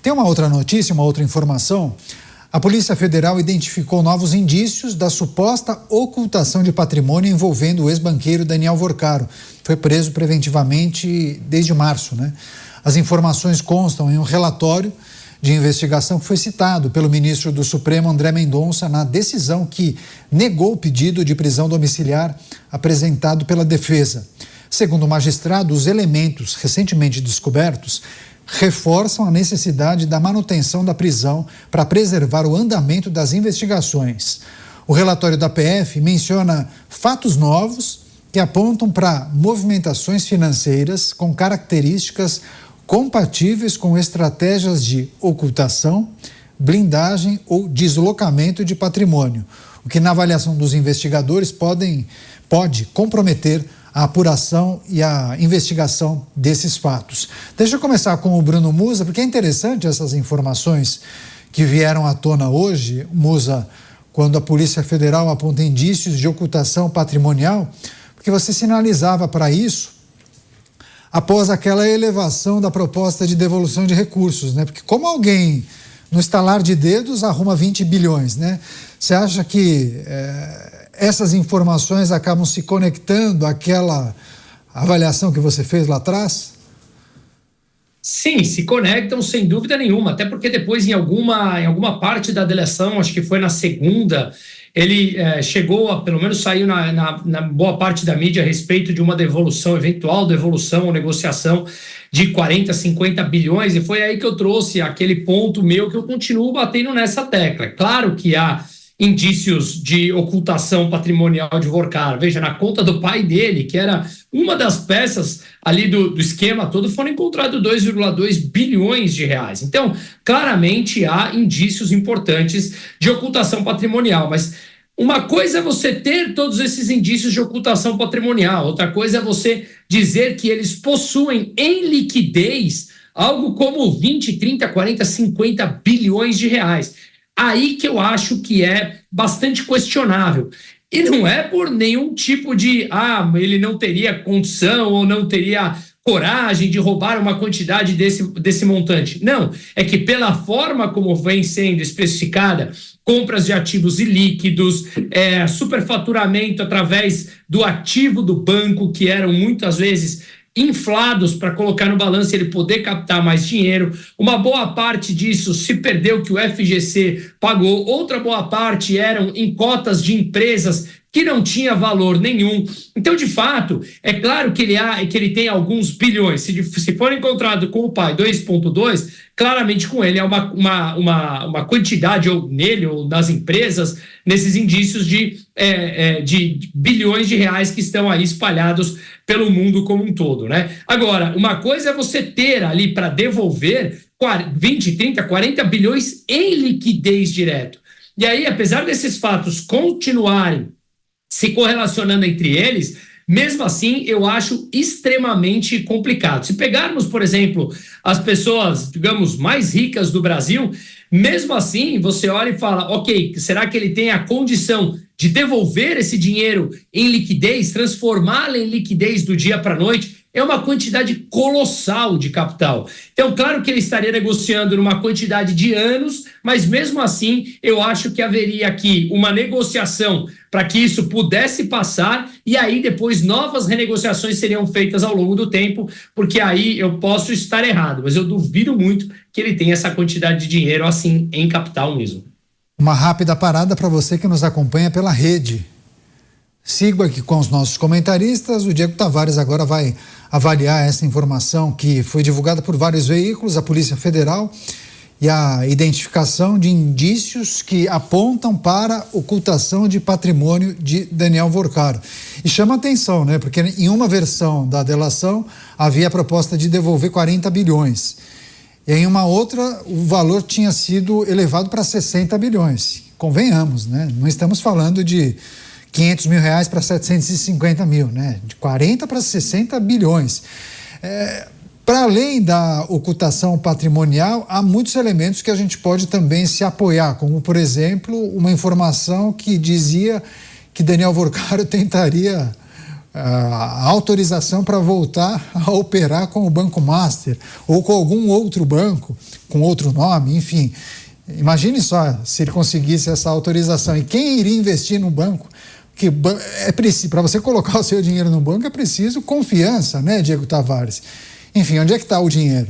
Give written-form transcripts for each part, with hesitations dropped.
Tem uma outra notícia, uma outra informação. A Polícia Federal identificou novos indícios da suposta ocultação de patrimônio envolvendo o ex-banqueiro Daniel Vorcaro. Foi preso preventivamente desde março, né? As informações constam em um relatório de investigação que foi citado pelo ministro do Supremo, André Mendonça, na decisão que negou o pedido de prisão domiciliar apresentado pela defesa. Segundo o magistrado, os elementos recentemente descobertos reforçam a necessidade da manutenção da prisão para preservar o andamento das investigações. O relatório da PF menciona fatos novos que apontam para movimentações financeiras com características compatíveis com estratégias de ocultação, blindagem ou deslocamento de patrimônio, o que na avaliação dos investigadores pode comprometer a apuração e a investigação desses fatos. Deixa eu começar com o Bruno Musa, porque é interessante essas informações que vieram à tona hoje, Musa, quando a Polícia Federal aponta indícios de ocultação patrimonial, porque você sinalizava para isso após aquela elevação da proposta de devolução de recursos, né? Porque como alguém, no estalar de dedos, arruma 20 bilhões, né? Você acha que essas informações acabam se conectando àquela avaliação que você fez lá atrás? Sim, se conectam sem dúvida nenhuma, até porque depois em alguma parte da delação, acho que foi na segunda, ele chegou a, pelo menos saiu na boa parte da mídia a respeito de uma devolução, eventual devolução ou negociação de 40, 50 bilhões, e foi aí que eu trouxe aquele ponto meu que eu continuo batendo nessa tecla. Claro que há indícios de ocultação patrimonial de Vorcaro. Veja, na conta do pai dele, que era uma das peças ali do esquema todo, foram encontrados 2,2 bilhões de reais. Então, claramente há indícios importantes de ocultação patrimonial, mas uma coisa é você ter todos esses indícios de ocultação patrimonial, outra coisa é você dizer que eles possuem em liquidez algo como 20, 30, 40, 50 bilhões de reais. Aí que eu acho que é bastante questionável. E não é por nenhum tipo de, ele não teria condição ou não teria coragem de roubar uma quantidade desse montante. Não, é que pela forma como vem sendo especificada, compras de ativos ilíquidos, superfaturamento através do ativo do banco, que eram muitas vezes inflados para colocar no balanço e ele poder captar mais dinheiro. Uma boa parte disso se perdeu, que o FGC pagou. Outra boa parte eram em cotas de empresas que não tinha valor nenhum. Então, de fato, é claro que ele tem alguns bilhões. Se for encontrado com o pai 2,2, claramente com ele é uma quantidade, ou nele, ou nas empresas, nesses indícios de bilhões de reais que estão aí espalhados pelo mundo como um todo, né? Agora, uma coisa é você ter ali para devolver 20, 30, 40 bilhões em liquidez direto. E aí, apesar desses fatos continuarem se correlacionando entre eles, mesmo assim, eu acho extremamente complicado. Se pegarmos, por exemplo, as pessoas, digamos, mais ricas do Brasil, mesmo assim, você olha e fala, ok, será que ele tem a condição de devolver esse dinheiro em liquidez, transformá-lo em liquidez do dia para a noite? É uma quantidade colossal de capital. Então, claro que ele estaria negociando numa quantidade de anos, mas mesmo assim, eu acho que haveria aqui uma negociação para que isso pudesse passar e aí depois novas renegociações seriam feitas ao longo do tempo, porque aí eu posso estar errado, mas eu duvido muito que ele tenha essa quantidade de dinheiro assim em capital mesmo. Uma rápida parada para você que nos acompanha pela rede. Sigo aqui com os nossos comentaristas. O Diego Tavares agora vai avaliar essa informação que foi divulgada por vários veículos, a Polícia Federal, e a identificação de indícios que apontam para ocultação de patrimônio de Daniel Vorcaro. E chama atenção, né? Porque em uma versão da delação havia a proposta de devolver 40 bilhões. E em uma outra, o valor tinha sido elevado para 60 bilhões. Convenhamos, né? Não estamos falando de 500 mil reais para 750 mil, né? De 40 para 60 bilhões. Para além da ocultação patrimonial, há muitos elementos que a gente pode também se apoiar, como, por exemplo, uma informação que dizia que Daniel Vorcaro tentaria a autorização para voltar a operar com o Banco Master ou com algum outro banco, com outro nome, enfim. Imagine só se ele conseguisse essa autorização. E quem iria investir no banco? Que é preciso, para você colocar o seu dinheiro no banco é preciso confiança, né, Diego Tavares? Enfim, onde é que está o dinheiro?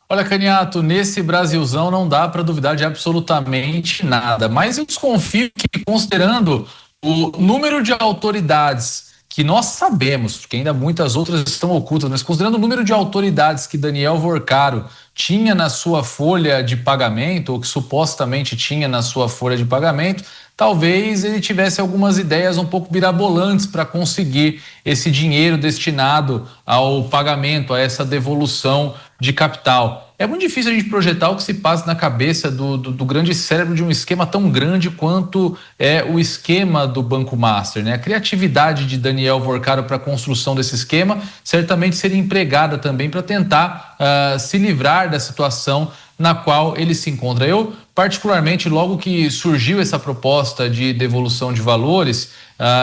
Olha, Caniato, nesse Brasilzão não dá para duvidar de absolutamente nada, mas eu desconfio que, considerando o número de autoridades que nós sabemos, porque ainda muitas outras estão ocultas, mas considerando o número de autoridades que Daniel Worcaro tinha na sua folha de pagamento, ou que supostamente tinha na sua folha de pagamento, talvez ele tivesse algumas ideias um pouco mirabolantes para conseguir esse dinheiro destinado ao pagamento, a essa devolução de capital. É muito difícil a gente projetar o que se passa na cabeça do grande cérebro de um esquema tão grande quanto é o esquema do Banco Master, né? A criatividade de Daniel Worcaro para a construção desse esquema certamente seria empregada também para tentar se livrar da situação na qual ele se encontra. Eu, particularmente, logo que surgiu essa proposta de devolução de valores,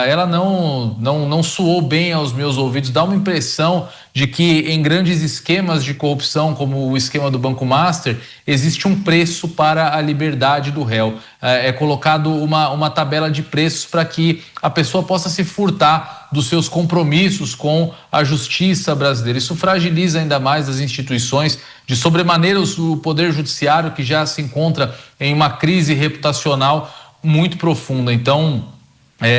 ela não soou bem aos meus ouvidos. Dá uma impressão de que em grandes esquemas de corrupção, como o esquema do Banco Master, existe um preço para a liberdade do réu. É colocado uma tabela de preços para que a pessoa possa se furtar dos seus compromissos com a justiça brasileira. Isso fragiliza ainda mais as instituições, de sobremaneira o Poder Judiciário, que já se encontra em uma crise reputacional muito profunda. Então,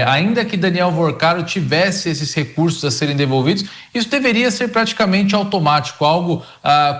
ainda que Daniel Worcaro tivesse esses recursos a serem devolvidos, isso deveria ser praticamente automático, algo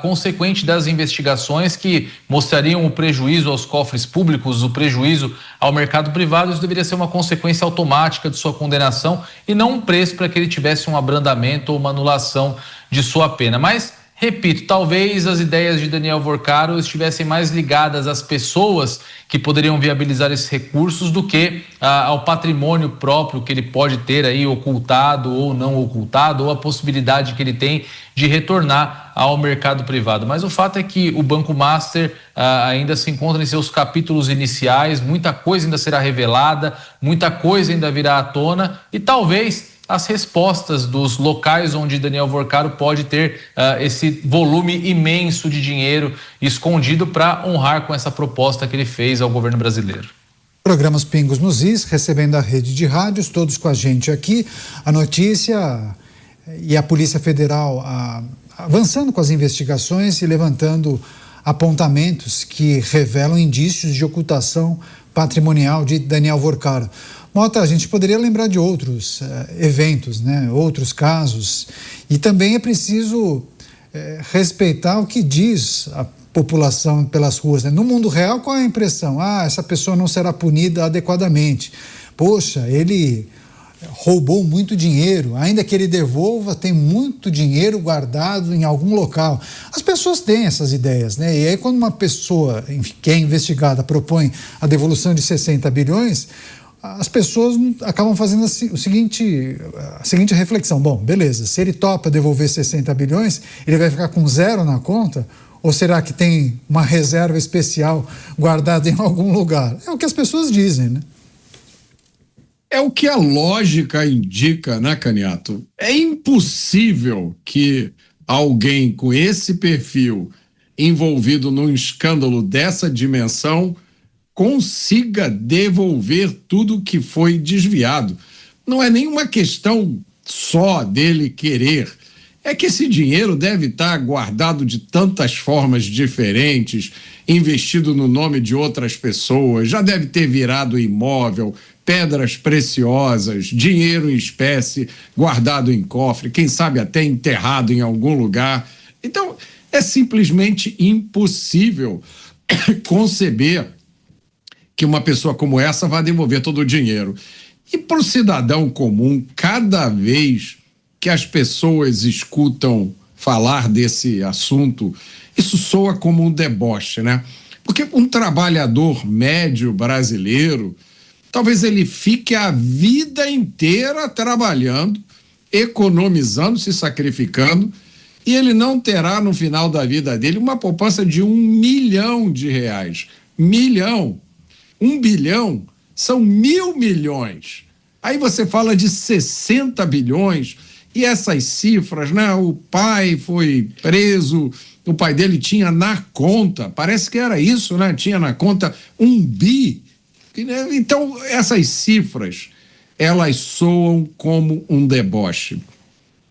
consequente das investigações que mostrariam o prejuízo aos cofres públicos, o prejuízo ao mercado privado. Isso deveria ser uma consequência automática de sua condenação e não um preço para que ele tivesse um abrandamento ou uma anulação de sua pena. Mas, repito, talvez as ideias de Daniel Worcaro estivessem mais ligadas às pessoas que poderiam viabilizar esses recursos do que ao patrimônio próprio que ele pode ter aí ocultado ou não ocultado, ou a possibilidade que ele tem de retornar ao mercado privado. Mas o fato é que o Banco Master ainda se encontra em seus capítulos iniciais, muita coisa ainda será revelada, muita coisa ainda virá à tona e talvez as respostas dos locais onde Daniel Worcaro pode ter esse volume imenso de dinheiro escondido para honrar com essa proposta que ele fez ao governo brasileiro. Programas Pingos nos Is, recebendo a rede de rádios, todos com a gente aqui. A notícia e a Polícia Federal avançando com as investigações e levantando apontamentos que revelam indícios de ocultação patrimonial de Daniel Worcaro. Mota, a gente poderia lembrar de outros eventos, né? Outros casos, e também é preciso respeitar o que diz a população pelas ruas, né? No mundo real, qual é a impressão? Essa pessoa não será punida adequadamente. Poxa, ele roubou muito dinheiro, ainda que ele devolva, tem muito dinheiro guardado em algum local. As pessoas têm essas ideias, né? E aí quando uma pessoa que é investigada propõe a devolução de 60 bilhões, as pessoas acabam fazendo a seguinte reflexão. Bom, beleza, se ele topa devolver 60 bilhões, ele vai ficar com zero na conta? Ou será que tem uma reserva especial guardada em algum lugar? É o que as pessoas dizem, né? É o que a lógica indica, né, Caniato? É impossível que alguém com esse perfil envolvido num escândalo dessa dimensão consiga devolver tudo que foi desviado. Não é nenhuma questão só dele querer. É que esse dinheiro deve estar guardado de tantas formas diferentes, investido no nome de outras pessoas, já deve ter virado imóvel, pedras preciosas, dinheiro em espécie, guardado em cofre, quem sabe até enterrado em algum lugar. Então, é simplesmente impossível conceber que uma pessoa como essa vai devolver todo o dinheiro. E para o cidadão comum, cada vez que as pessoas escutam falar desse assunto, isso soa como um deboche, né? Porque um trabalhador médio brasileiro, talvez ele fique a vida inteira trabalhando, economizando, se sacrificando, e ele não terá no final da vida dele uma poupança de R$1 milhão. R$1 bilhão são 1.000 milhões. Aí você fala de 60 bilhões e essas cifras, né? O pai foi preso, o pai dele tinha na conta, parece que era isso, né? Tinha na conta 1 bi. Então, essas cifras, elas soam como um deboche.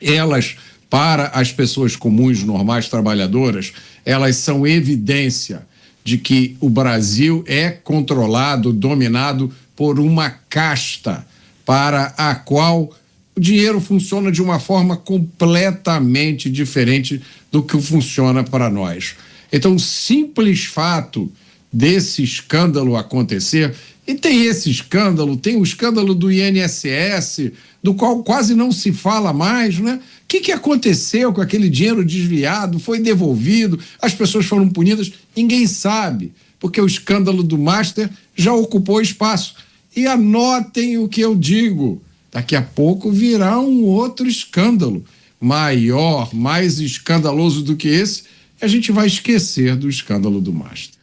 Elas, para as pessoas comuns, normais, trabalhadoras, elas são evidência de que o Brasil é controlado, dominado por uma casta para a qual o dinheiro funciona de uma forma completamente diferente do que funciona para nós. Então, o simples fato desse escândalo acontecer, e tem esse escândalo, tem o escândalo do INSS, do qual quase não se fala mais, né? O que aconteceu com aquele dinheiro desviado? Foi devolvido? As pessoas foram punidas? Ninguém sabe, porque o escândalo do Master já ocupou espaço. E anotem o que eu digo, daqui a pouco virá um outro escândalo, maior, mais escandaloso do que esse, a gente vai esquecer do escândalo do Master.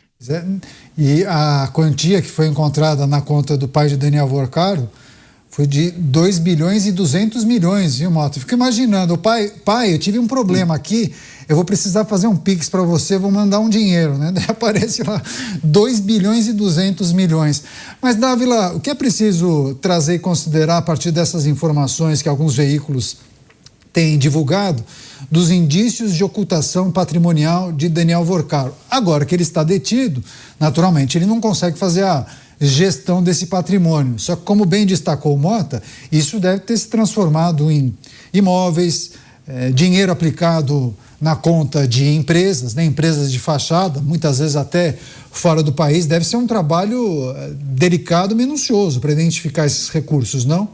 E a quantia que foi encontrada na conta do pai de Daniel Vorcaro foi de 2 bilhões e 200 milhões, viu, Mota? Eu fico imaginando, pai, eu tive um problema aqui, eu vou precisar fazer um Pix para você, vou mandar um dinheiro, né? Daí aparece lá 2 bilhões e 200 milhões. Mas, Dávila, o que é preciso trazer e considerar a partir dessas informações que alguns veículos têm divulgado dos indícios de ocultação patrimonial de Daniel Vorcaro? Agora que ele está detido, naturalmente, ele não consegue fazer a gestão desse patrimônio. Só que, como bem destacou o Mota, isso deve ter se transformado em imóveis, dinheiro aplicado na conta de empresas, né, empresas de fachada, muitas vezes até fora do país. Deve ser um trabalho delicado, minucioso para identificar esses recursos, não?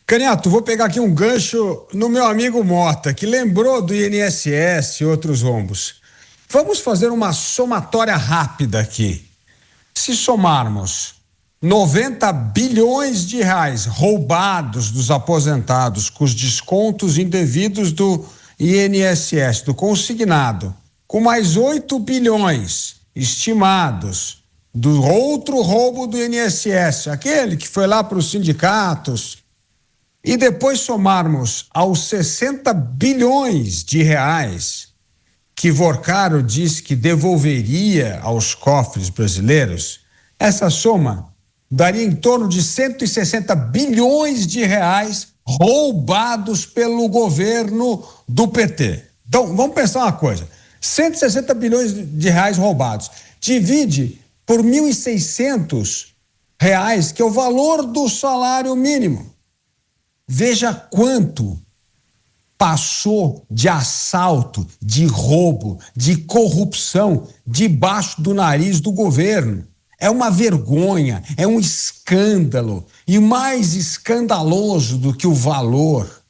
Canhato, vou pegar aqui um gancho no meu amigo Mota, que lembrou do INSS e outros rombos. Vamos fazer uma somatória rápida aqui. Se somarmos 90 bilhões de reais roubados dos aposentados com os descontos indevidos do INSS, do consignado, com mais 8 bilhões estimados do outro roubo do INSS, aquele que foi lá para os sindicatos, e depois somarmos aos 60 bilhões de reais que Vorcaro disse que devolveria aos cofres brasileiros, essa soma daria em torno de 160 bilhões de reais roubados pelo governo do PT. Então, vamos pensar uma coisa, 160 bilhões de reais roubados, divide por R$ 1.600, que é o valor do salário mínimo. Veja quanto passou de assalto, de roubo, de corrupção debaixo do nariz do governo. É uma vergonha, é um escândalo. E mais escandaloso do que o valor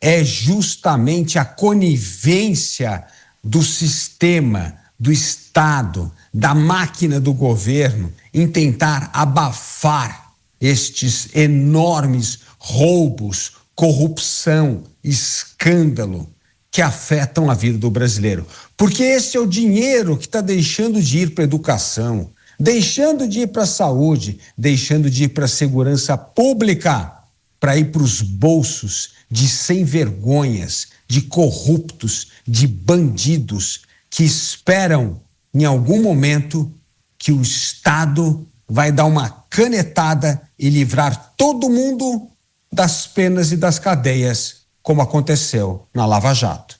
é justamente a conivência do sistema, do Estado, da máquina do governo em tentar abafar estes enormes roubos, corrupção, escândalo que afetam a vida do brasileiro. Porque esse é o dinheiro que está deixando de ir para a educação, deixando de ir para a saúde, deixando de ir para a segurança pública, para ir para os bolsos de sem-vergonhas, de corruptos, de bandidos que esperam, em algum momento, que o Estado vai dar uma canetada e livrar todo mundo das penas e das cadeias, como aconteceu na Lava Jato.